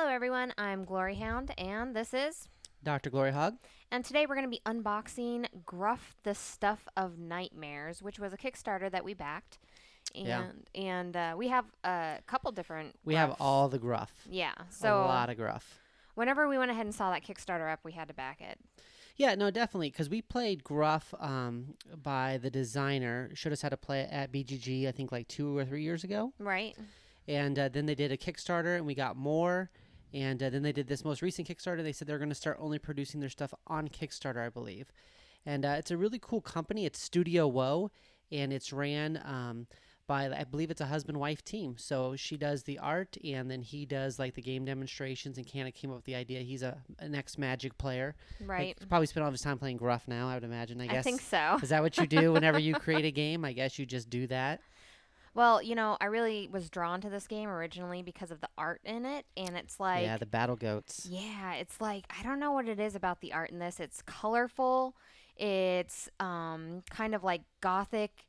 Hello everyone, I'm GloryHounnd and this is DrGloryHogg. and today we're going to be unboxing Gruff the Stuff of Nightmares, which was a Kickstarter that we backed. Yeah. And we have a couple different We have Gruffs. all the Gruff. Yeah. A So lot of Gruff. whenever we went ahead and saw that Kickstarter up, we had to back it. Yeah, no, definitely, because we played Gruff by the designer. Showed us how to play it at BGG, I think like 2 or 3 years ago. Right. And then they did a Kickstarter, and we got more. And then they did this most recent Kickstarter. They said they're going to start only producing their stuff on Kickstarter, I believe. And it's a really cool company. It's Studio Woe, and it's ran by, I believe it's a husband-wife team. So she does the art, and then he does like the game demonstrations, and kind of came up with the idea. He's an ex-Magic player. Right. Like, probably spent all of his time playing Gruff now, I would imagine, I guess. I think so. Is that what you do whenever you create a game? I guess you just do that. Well, you know, I really was drawn to this game originally because of the art in it, and it's like Yeah, the battle goats. yeah, it's like I don't know what it is about the art in this. It's colorful. It's kind of like gothic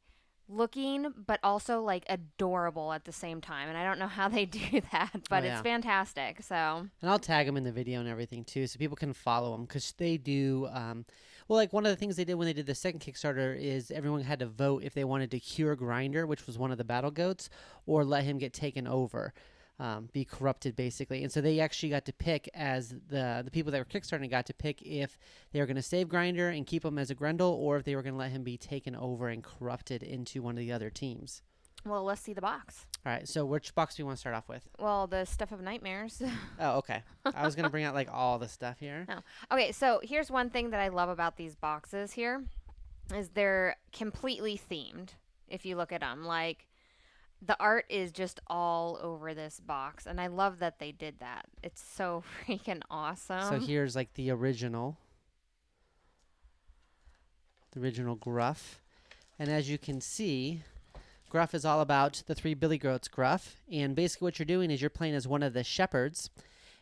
looking, but also like adorable at the same time. And I don't know how they do that, but it's yeah. fantastic. So And I'll tag them in the video and everything too, so people can follow them, because they do. Well, like one of the things they did when they did the second Kickstarter is everyone had to vote if they wanted to cure Grinder, which was one of the battle goats, or let him get taken over, be corrupted basically. And so they actually got to pick, as the people that were Kickstarting got to pick if they were going to save Grinder and keep him as a Grendel, or if they were going to let him be taken over and corrupted into one of the other teams. well, let's see the box. All right, so which box do you want to start off with? Well, the Stuff of Nightmares. Oh, okay. I was going to bring out like all the stuff here. Oh. Okay, so here's one thing that I love about these boxes here is they're completely themed. If you look at them, like the art is just all over this box, and I love that they did that. It's so freaking awesome. So here's like the original Gruff. And as you can see, Gruff is all about the 3 Billy Goats Gruff. And basically what you're doing is you're playing as one of the shepherds.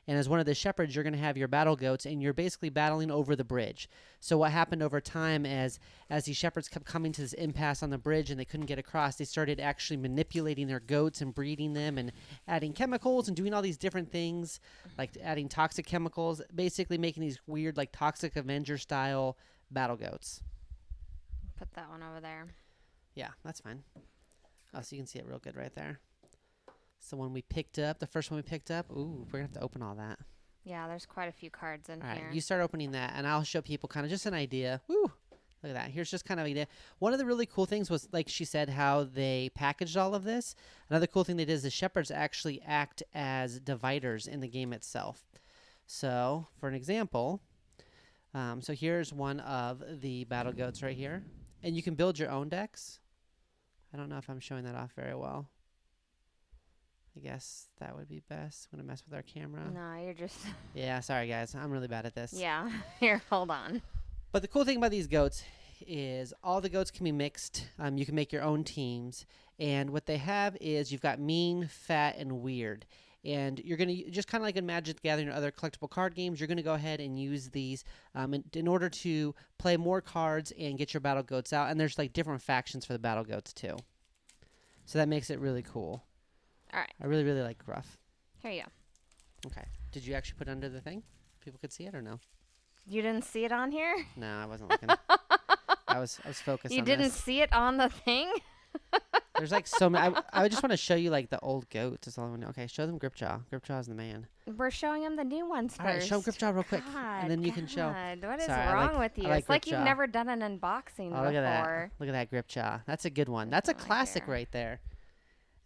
And as one of the shepherds, you're going to have your battle goats, and you're basically battling over the bridge. So what happened over time as these shepherds kept coming to this impasse on the bridge and they couldn't get across, they started actually manipulating their goats and breeding them and adding chemicals and doing all these different things, like adding toxic chemicals, basically making these weird, like, Toxic Avenger-style battle goats. Put that one over there. Yeah, that's fine. Oh, so you can see it real good right there. So when we picked up, the first one we picked up, ooh, we're going to have to open all that. Yeah, there's quite a few cards in All right, here. you start opening that, and I'll show people kind of just an idea. Woo! Look at that. Here's just kind of an idea. One of the really cool things was, like she said, how they packaged all of this. Another cool thing they did is the shepherds actually act as dividers in the game itself. So, for an example, so here's one of the battle goats right here. And you can build your own decks. I don't know if I'm showing that off very well. I guess that would be best. I'm going to mess with our camera. No, you're just... Yeah, sorry guys. I'm really bad at this. yeah. Here, hold on. But the cool thing about these goats is all the goats can be mixed. You can make your own teams. And what they have is you've got mean, fat, and weird. And you're going to, just kind of like in Magic the Gathering or other collectible card games, you're going to go ahead and use these in order to play more cards and get your battle goats out. And there's like different factions for the battle goats too. So that makes it really cool. All right. I really, really like Gruff. Here you go. Okay. Did you actually put it under the thing? People could see it or no? You didn't see it on here? No, I wasn't looking. I was focused on You didn't this. see it on the thing? There's like so many. I just want to show you like the old goats. That's all I want to know. Okay, show them Gripjaw. Gripjaw's the man. We're showing them the new ones first. All right, show Gripjaw real quick, God, and then you can show. what is Sorry, wrong with you? I like It's like you've Gripjaw. never done an unboxing Oh, look at that! before. Look at that Gripjaw. That's a good one. That's a Right classic there. right there.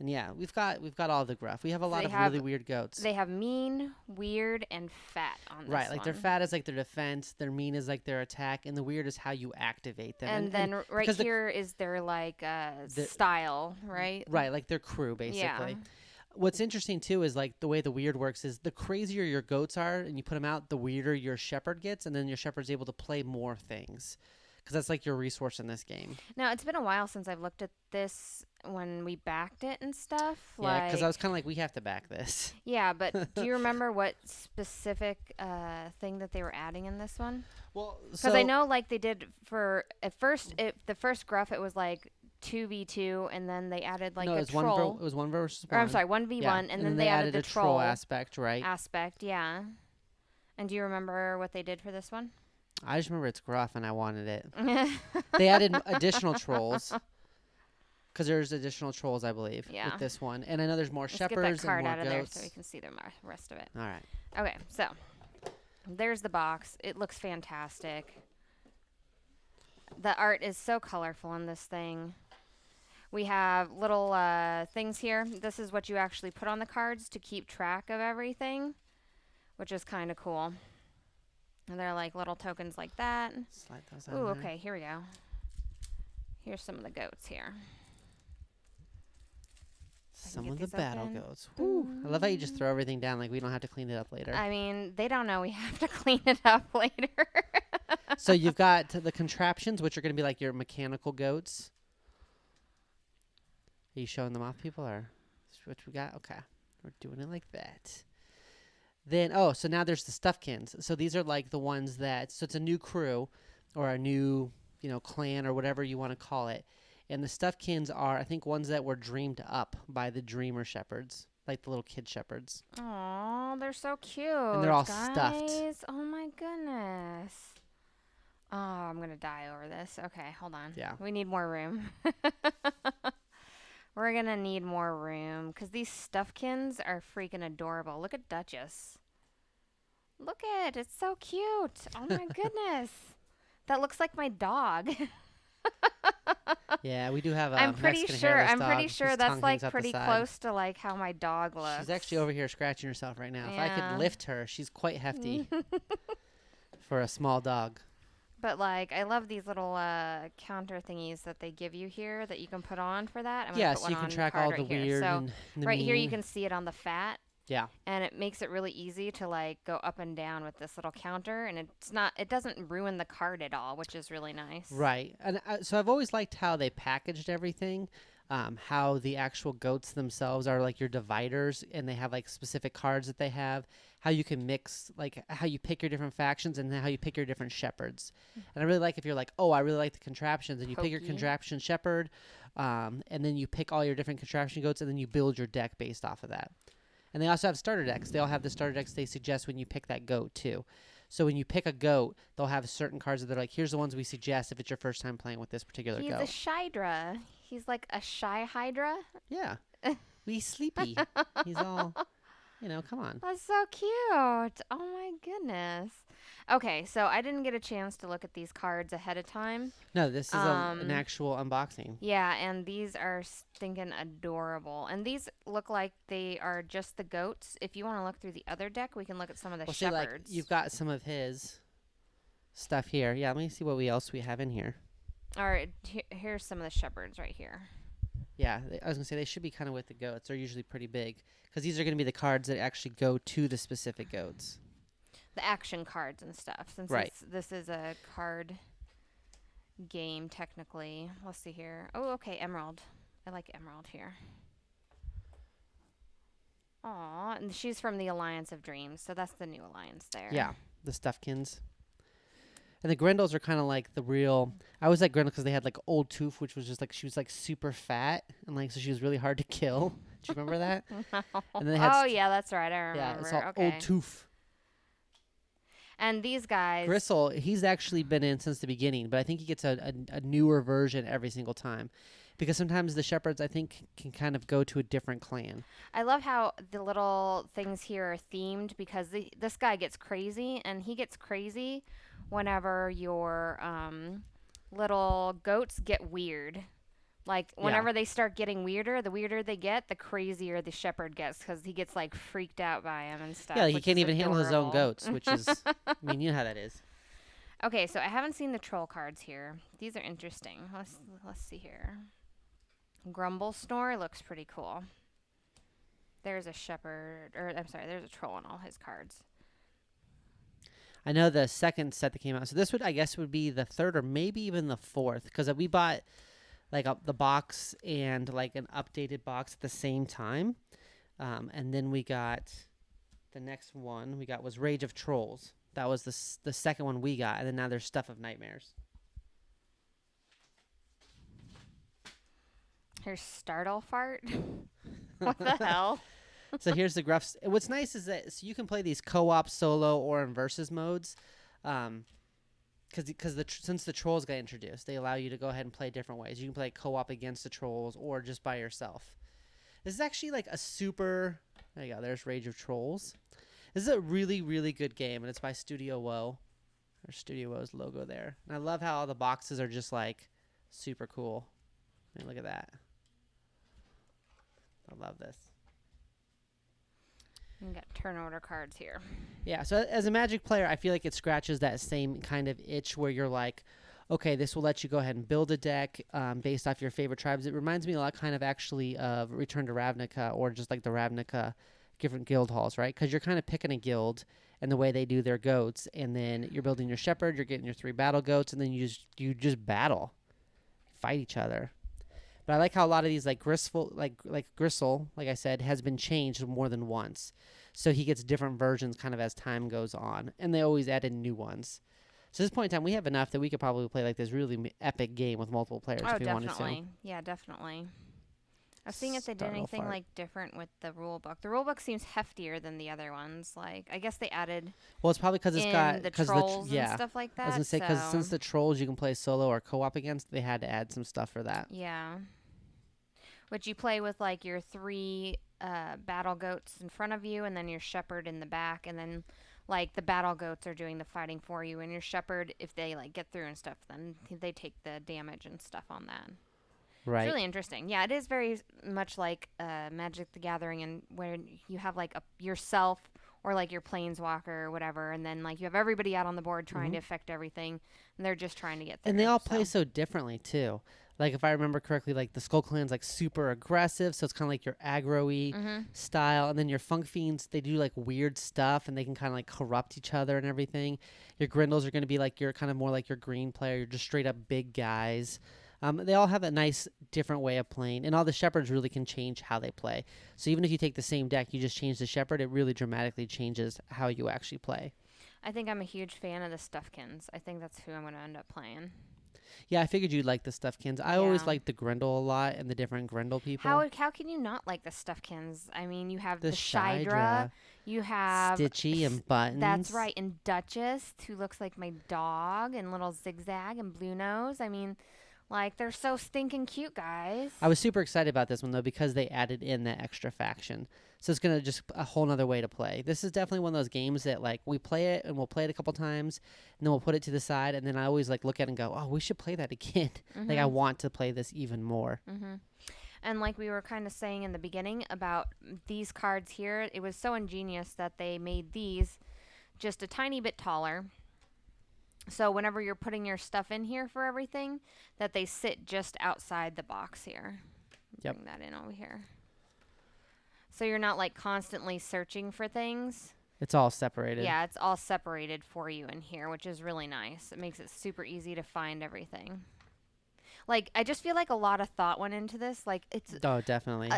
And yeah, we've got all the Gruff. We have a lot they of have- really weird goats. They have mean, weird, and fat on this Right, like their one. fat is like their defense, their mean is like their attack, and the weird is how you activate them. And then right because here is their like style, right? Right, like their crew basically. Yeah. What's interesting too is like the way the weird works is the crazier your goats are and you put them out, the weirder your shepherd gets, and then your shepherd's able to play more things. Because that's like your resource in this game. Now, it's been a while since I've looked at this when we backed it and stuff. Yeah, because I was kind of like, we have to back this. Yeah, but do you remember what specific thing that they were adding in this one? Well, Because I know like they did for, at first, the first Gruff, it was like 2v2, and then they added like No, a it was troll. it was one versus Or one. I'm sorry, 1v1, Yeah, and and then they they added added the a troll troll aspect, right? aspect. Yeah. And do you remember what they did for this one? I just remember it's Gruff, and I wanted it. They added additional trolls. Because there's additional trolls, I believe, Yeah. with this one. And I know there's more Let's get that shepherds and card more out of there goats. so we can see the rest of it. All right. Okay, so there's the box. It looks fantastic. The art is so colorful in this thing. We have little things here. This is what you actually put on the cards to keep track of everything, which is kind of cool. And they're like little tokens like that. Slide those out. Ooh, okay, here we go. Here's some of the goats here. Some of the battle goats. Woo. I love how you just throw everything down like we don't have to clean it up later. I mean, they don't know we have to clean it up later. So you've got the contraptions, which are going to be like your mechanical goats. Are you showing them off, people, or what we got? Okay. We're doing it like that. Then, so now there's the stuffkins. So these are like the ones that, so it's a new crew or a new, clan or whatever you want to call it. And the stuffkins are, I think, ones that were dreamed up by the dreamer shepherds, like the little kid shepherds. Aw, they're so cute. And they're all guys. stuffed. Oh my goodness. Oh, I'm going to die over this. Okay, hold on. Yeah. We need more room. We're going to need more room because these stuffkins are freaking adorable. Look at Duchess. Look at it. It's so cute. Oh my goodness. That looks like my dog. Yeah, we do have a I'm pretty Mexican sure. hairless I'm pretty dog sure whose that's tongue like hangs out the pretty side. close to like how my dog looks. She's actually over here scratching herself right now. If I Yeah. could lift her, she's quite hefty for a small dog. But like, I love these little counter thingies that they give you here that you can put on for that. I'm gonna Yeah, put so one you can on track card all right the here. weird So and the right here you mean. can see it on the fat. Yeah. And it makes it really easy to like go up and down with this little counter, and it doesn't ruin the card at all, which is really nice. Right. And so I've always liked how they packaged everything. How the actual goats themselves are like your dividers, and they have like specific cards that they have. How you can mix, like how you pick your different factions, and then how you pick your different shepherds. And I really like if you're like, oh, I really like the contraptions, and you pick your Hokey. contraption shepherd, and then you pick all your different contraption goats, and then you build your deck based off of that. And they also have starter decks. They all have the starter decks they suggest when you pick that goat too. So when you pick a goat, they'll have certain cards that they're like, here's the ones we suggest if it's your first time playing with this particular He's goat. a Shydra. He's like a shy Hydra. Yeah. We sleepy. He's all, come on. That's so cute. Oh my goodness. Okay, so I didn't get a chance to look at these cards ahead of time. No, this is an actual unboxing. Yeah, and these are stinking adorable. And these look like they are just the goats. If you want to look through the other deck, we can look at some of the See, like, shepherds. you've got some of his stuff here. Yeah, let me see what else we have in here. All right, here's some of the shepherds right here. Yeah, I was going to say they should be kind of with the goats. They're usually pretty big because these are going to be the cards that actually go to the specific goats. The action cards and stuff. Since Right. this is a card game, technically. Let's see here. Oh, okay, Emerald. I like Emerald here. Aw, and she's from the Alliance of Dreams, so that's the new alliance there. Yeah, the Stuffkins. And the Grendels are kind of like the real. I always like Grendel because they had like old Tooth, which was just like she was like super fat and like so she was really hard to kill. Do you remember that? And then they had yeah, that's right. I remember. yeah, it's all okay. old Tooth. And these guys. Gristle, he's actually been in since the beginning, but I think he gets a newer version every single time. Because sometimes the shepherds, I think, can kind of go to a different clan. I love how the little things here are themed because this guy gets crazy, and he gets crazy whenever your little goats get weird. Like, whenever they start getting weirder, the weirder they get, the crazier the shepherd gets because he gets, like, freaked out by him and stuff. Yeah, he which can't is even handle his own adorable. goats, which is, I mean, you know how that is. Okay, so I haven't seen the troll cards here. These are interesting. Let's see here. Grumble Snore looks pretty cool. There's a shepherd, or I'm sorry, there's a troll on all his cards. I know the second set that came out. So this would, I guess, would be the third or maybe even the fourth, because we bought like the box and like an updated box at the same time, and then we got the next one we got was Rage of Trolls. That was the second one we got, and then now there's Stuff of Nightmares. Here's Startle Fart. What the hell? So here's the Gruffs. What's nice is that so you can play these co-op, solo, or in versus modes. Because since the trolls got introduced, they allow you to go ahead and play different ways. You can play co-op against the trolls or just by yourself. This is actually like a super. There you go. There's Rage of Trolls. This is a really, really good game, and it's by Studio Woe. There's Studio Woe's logo there. And I love how all the boxes are just like super cool. I mean, look at that. I love this. You got turn order cards here. Yeah, so as a Magic player, I feel like it scratches that same kind of itch where you're like, okay, this will let you go ahead and build a deck based off your favorite tribes. It reminds me a lot kind of actually of Return to Ravnica or just like the Ravnica different guild halls, right? Because you're kind of picking a guild and the way they do their goats, and then you're building your shepherd, you're getting your 3 battle goats, and then you just battle, fight each other. But I like how a lot of these like Gristle, like Gristle, like I said, has been changed more than once. So he gets different versions kind of as time goes on, and they always add in new ones. So at this point in time, we have enough that we could probably play like this really epic game with multiple players if we wanted to. Definitely. Yeah, definitely. I was seeing if they did Startle anything Fart. like different with the rule book. The rule book seems heftier than the other ones. Like, I guess they added Well, it's probably because it's in got the trolls and stuff like that. I was gonna say because so- since the trolls you can play solo or co-op against, they had to add some stuff for that. Yeah. Which you play with like your 3 battle goats in front of you and then your shepherd in the back, and then like the battle goats are doing the fighting for you, and your shepherd, if they like get through and stuff, then they take the damage and stuff on that. Right. It's really interesting. Yeah, it is very much like Magic the Gathering, and where you have like yourself or like your planeswalker or whatever, and then like you have everybody out on the board trying to affect everything, and they're just trying to get through. And they all play so differently too. Like if I remember correctly, like the Skull Clan's like super aggressive, so it's kind of like your aggro-y style, and then your Funk Fiends, they do like weird stuff, and they can kind of like corrupt each other and everything. Your Grindles are going to be like your kind of more like your green player, you're just straight up big guys. They all have a nice different way of playing, and all the Shepherds really can change how they play. So even if you take the same deck, you just change the Shepherd, it really dramatically changes how you actually play. I think I'm a huge fan of the Stuffkins. I think that's who I'm going to end up playing. Yeah, I figured you'd like the Stuffkins. I always liked the Grindle a lot and the different Grindle people. How can you not like the Stuffkins? I mean, you have the Shydra, Shydra, you have Stitchy and Buttons. That's right, and Duchess, who looks like my dog, and little Zigzag and Blue Nose. I mean, like, they're so stinking cute, guys. I was super excited about this one, though, because they added in that extra faction. So it's going to just a whole nother way to play. This is definitely one of those games that, like, we play it, and we'll play it a couple times, and then we'll put it to the side, and then I always, like, look at it and go, oh, we should play that again. Like, I want to play this even more. And like we were kind of saying in the beginning about these cards here, it was so ingenious that they made these just a tiny bit taller. So whenever you're putting your stuff in here for everything, that they sit just outside the box here. Yep. Bring that in over here. So you're not like constantly searching for things. It's all separated. Yeah, it's all separated for you in here, which is really nice. It makes it super easy to find everything. Like, I just feel like a lot of thought went into this. Like, it's... Oh, definitely.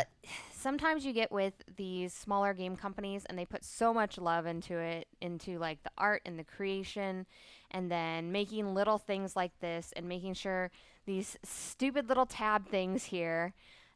Sometimes you get with these smaller game companies, and they put so much love into it, into, like, the art and the creation, and then making little things like this, and making sure these stupid little tab things here,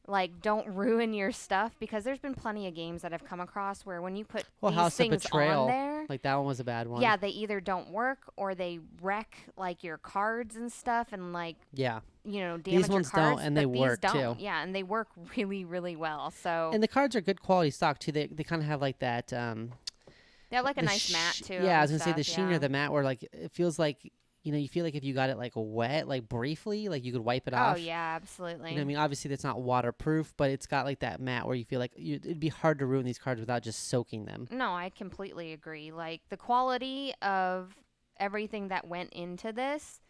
like, don't ruin your stuff, because there's been plenty of games that I've come across where when you put these House of things Betrayal, on there... like, that one was a bad one. Yeah, they either don't work, or they wreck, like, your cards and stuff, and, like... Yeah. You know, damage These ones your cards, don't, and they but work, these don't. too. Yeah, and they work really, really well. So And the cards are good quality stock, too. They kind of have, like, that... they have, like, a nice mat, too. Yeah, I was going to say stuff, the sheen or the mat where, like, it feels like... You know, you feel like if you got it, like, wet, like, briefly, like, you could wipe it off. Oh, yeah, absolutely. You know what I mean? Obviously, that's not waterproof, but it's got, like, that mat where you feel like it'd be hard to ruin these cards without just soaking them. No, I completely agree. Like, the quality of everything that went into this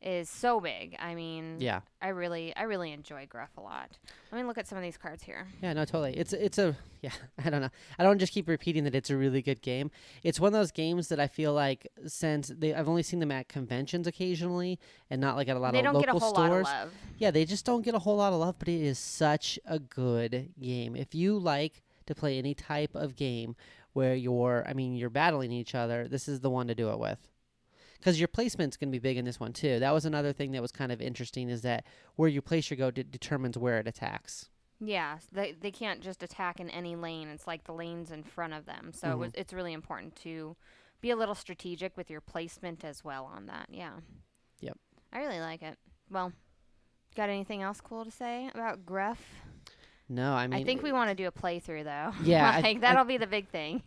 is so big. I mean, Yeah. I really enjoy Gruff a lot. Let me look at some of these cards here. Yeah, no, totally. It's a yeah. I don't know. I don't just keep repeating that it's a really good game. It's one of those games that I feel like since I've only seen them at conventions occasionally and not like at a lot They of don't local get a whole stores. lot of love. Yeah, they just don't get a whole lot of love, but it is such a good game. If you like to play any type of game where you're battling each other, this is the one to do it with. because your placement's going to be big in this one too. That was another thing that was kind of interesting, is that where you place your goat determines where it attacks. Yeah, they can't just attack in any lane. It's like the lanes in front of them. So it's really important to be a little strategic with your placement as well on that. Yeah. Yep. I really like it. Well, got anything else cool to say about Gruff? No, I mean, I think we want to do a playthrough though. Yeah, like that'll be the big thing.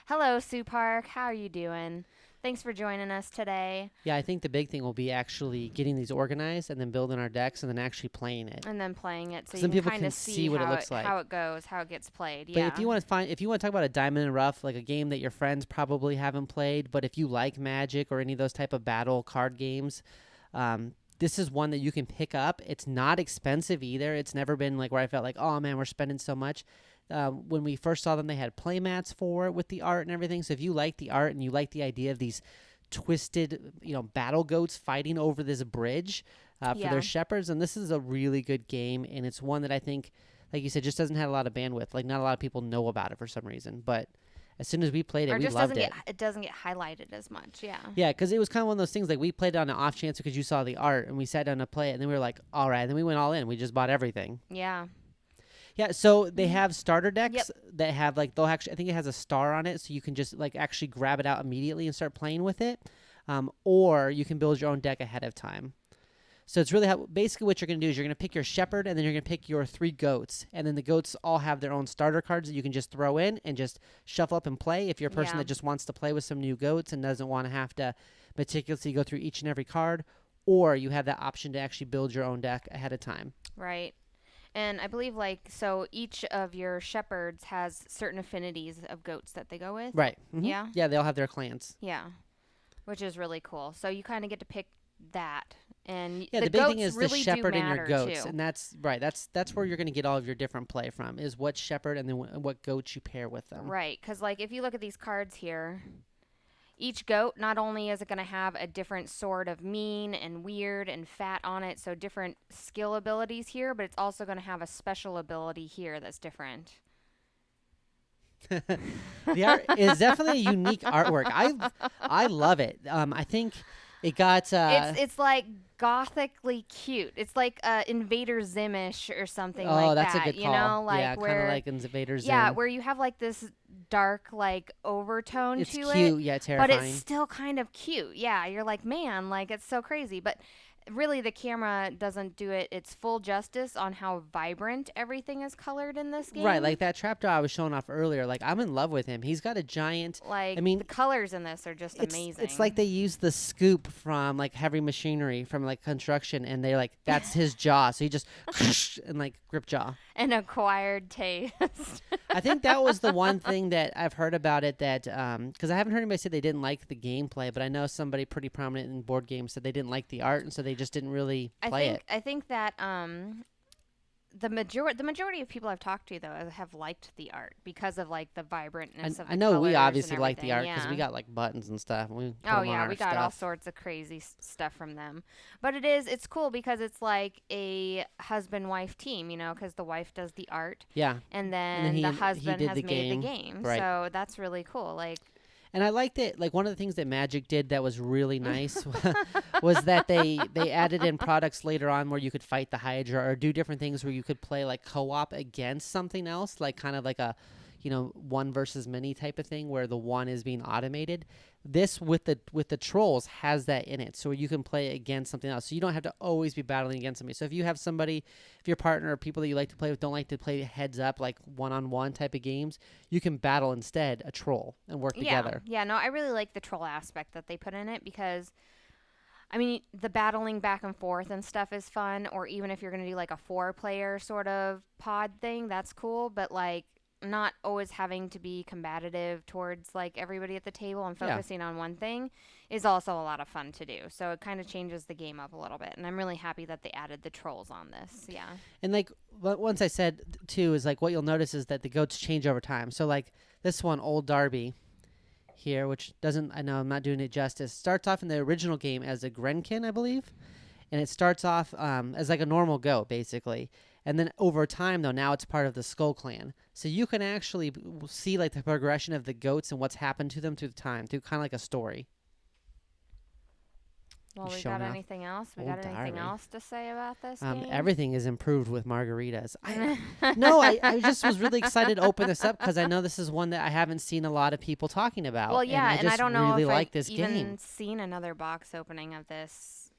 Hello, Sue Park. How are you doing? Thanks for joining us today. Yeah, I think the big thing will be actually getting these organized and then building our decks and then actually playing it. And then playing it, so Some you people can kind can of see what it how looks like. how it goes, how it gets played. But Yeah. if you want to talk about a diamond and rough, like a game that your friends probably haven't played, but if you like Magic or any of those type of battle card games, this is one that you can pick up. It's not expensive either. It's never been like where I felt like, oh man, we're spending so much. When we first saw them, they had play mats for it with the art and everything. So if you like the art and you like the idea of these twisted, battle goats fighting over this bridge for their shepherds, and this is a really good game, and it's one that I think, like you said, just doesn't have a lot of bandwidth. Like not a lot of people know about it for some reason, but as soon as we played it, we loved it. It doesn't get highlighted as much. Yeah. Yeah, because it was kind of one of those things, like we played it on an off chance because you saw the art, and we sat down to play it, and then we were like, all right, and then we went all in. We just bought everything. Yeah. Yeah, so they have starter decks that have like, they'll actually, I think it has a star on it, so you can just like actually grab it out immediately and start playing with it, or you can build your own deck ahead of time. So it's really basically what you're going to do is you're going to pick your shepherd, and then you're going to pick your 3 goats, and then the goats all have their own starter cards that you can just throw in and just shuffle up and play. If you're a person that just wants to play with some new goats and doesn't want to have to meticulously go through each and every card, or you have that option to actually build your own deck ahead of time. Right. And I believe, so each of your shepherds has certain affinities of goats that they go with. Right. Mm-hmm. Yeah? Yeah, they all have their clans. Yeah. Which is really cool. So you kind of get to pick that. And yeah, the big thing is really the shepherd and your goats. too. And that's right. That's where you're going to get all of your different play from, is what shepherd and then what goats you pair with them. Right. Because, if you look at these cards here, each goat, not only is it going to have a different sort of mean and weird and fat on it, so different skill abilities here, but it's also going to have a special ability here that's different. The art is definitely a unique artwork. I love it. I think it got it's like gothically cute. It's like Invader Zim-ish or something like that. Oh, that's a good call. Like yeah, kind of like Invader Zim. Yeah, where you have like this dark overtone it's to cute, it. yeah, terrifying. But it's still kind of cute. Yeah, you're like, man, it's so crazy. But really, the camera doesn't do it its full justice on how vibrant everything is colored in this game. Right, like that trapjaw I was showing off earlier. Like, I'm in love with him. He's got a giant. The colors in this are just amazing. It's like they use the scoop from heavy machinery from construction, and they're like, that's his jaw. So he just and grip jaw. An acquired taste. I think that was the one thing that I've heard about it that because I haven't heard anybody say they didn't like the gameplay, but I know somebody pretty prominent in board games said they didn't like the art, and so they just didn't really play it. I think that the majority of people I've talked to though have liked the art because of the vibrantness of the I know we colors obviously and like the art everything, because we got buttons and stuff. And we we got all sorts of crazy stuff from them. But it's cool because it's like a husband-wife team, because the wife does the art. Yeah. And then the husband has made the game. Right. So that's really cool. And I liked it. One of the things that Magic did that was really nice was that they added in products later on where you could fight the Hydra or do different things where you could play co-op against something else, kind of like a one versus many type of thing where the one is being automated. This with the trolls has that in it, so you can play against something else. So you don't have to always be battling against somebody. So if you have somebody, if your partner or people that you like to play with don't like to play heads up one-on-one type of games, you can battle instead a troll and work together. Yeah, no, I really like the troll aspect that they put in it because the battling back and forth and stuff is fun, or even if you're going to do a 4-player sort of pod thing, that's cool, but not always having to be combative towards everybody at the table and focusing on one thing is also a lot of fun to do. So it kind of changes the game up a little bit, and I'm really happy that they added the trolls on this. Yeah. And once I said too is what you'll notice is that the goats change over time. So this one, Old Darby here, which I know I'm not doing it justice, starts off in the original game as a Grenkin, I believe. And it starts off as a normal goat, basically. And then over time, though, now it's part of the Skull Clan. So you can actually see the progression of the goats and what's happened to them through time, through kind of a story. Well, we showing got off. anything else? We Oh, got anything darling. else to say about this game? Everything is improved with margaritas. No, I just was really excited to open this up because I know this is one that I haven't seen a lot of people talking about. Well, yeah, and I just don't know really if like I've this even game. seen another box opening of this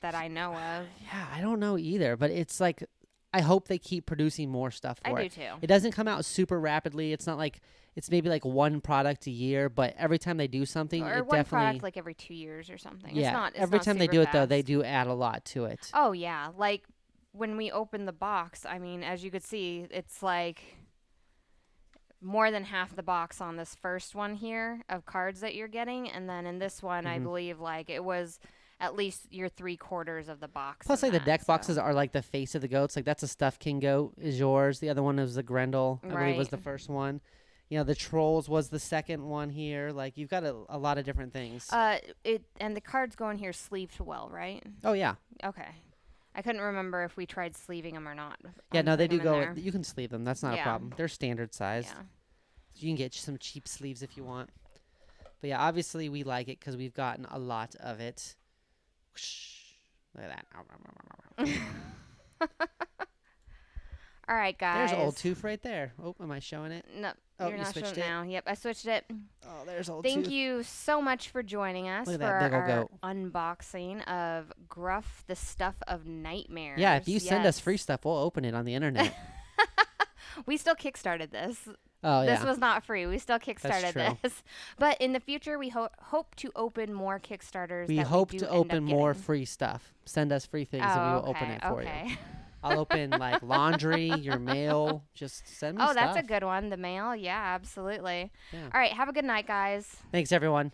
that I know of. Yeah, I don't know either, but it's like I hope they keep producing more stuff for I it. do too. It doesn't come out super rapidly. It's not like it's maybe like one product a year, but every time they do something, Or it one definitely product like every 2 years or something. yeah. It's Every not time they super do it though, they fast. do add a lot to it. Oh yeah, like when we opened the box, I mean, as you could see, it's like more than half the box on this first one here of cards that you're getting, and then in this one, I Mhm. believe like it was at least your 3/4 of the box. Plus, in like the that, deck so. boxes are like the face of the goats. Like that's a stuffed king goat is yours. The other one is the Grendel. I believe was Right. the first one. You know, the trolls was the second one here. Like you've got a lot of different things. And the cards go in here sleeved well, right? Oh yeah, Okay. I couldn't remember if we tried sleeving them or not. yeah. on No, they putting do 'em in go. there. You can sleeve them. That's not a Yeah. problem. They're standard sized. Yeah. You can get some cheap sleeves if you want. But yeah, obviously we like it because we've gotten a lot of it. Look at that. All right, guys. There's old tooth right there. Oh, am I showing it? No, Oh, you're you not switched showing it? now. Yep, I switched it. Oh, there's old Thank tooth. you so much for joining us Look for at that big ol' our goat. unboxing of Gruff, the Stuff of Nightmares. Yeah, if you send us Yes. free stuff, we'll open it on the internet. We still kickstarted this. Oh yeah. This was not free. We still kickstarted true. this. But in the future, we hope to open more Kickstarters. We that hope we to do end up open more getting. free stuff. Send us free things and we will open it for you. Okay. I'll open like laundry, your mail. Just send me Oh, stuff. that's a good one. The mail. Yeah, absolutely. Yeah. All right. Have a good night, guys. Thanks everyone.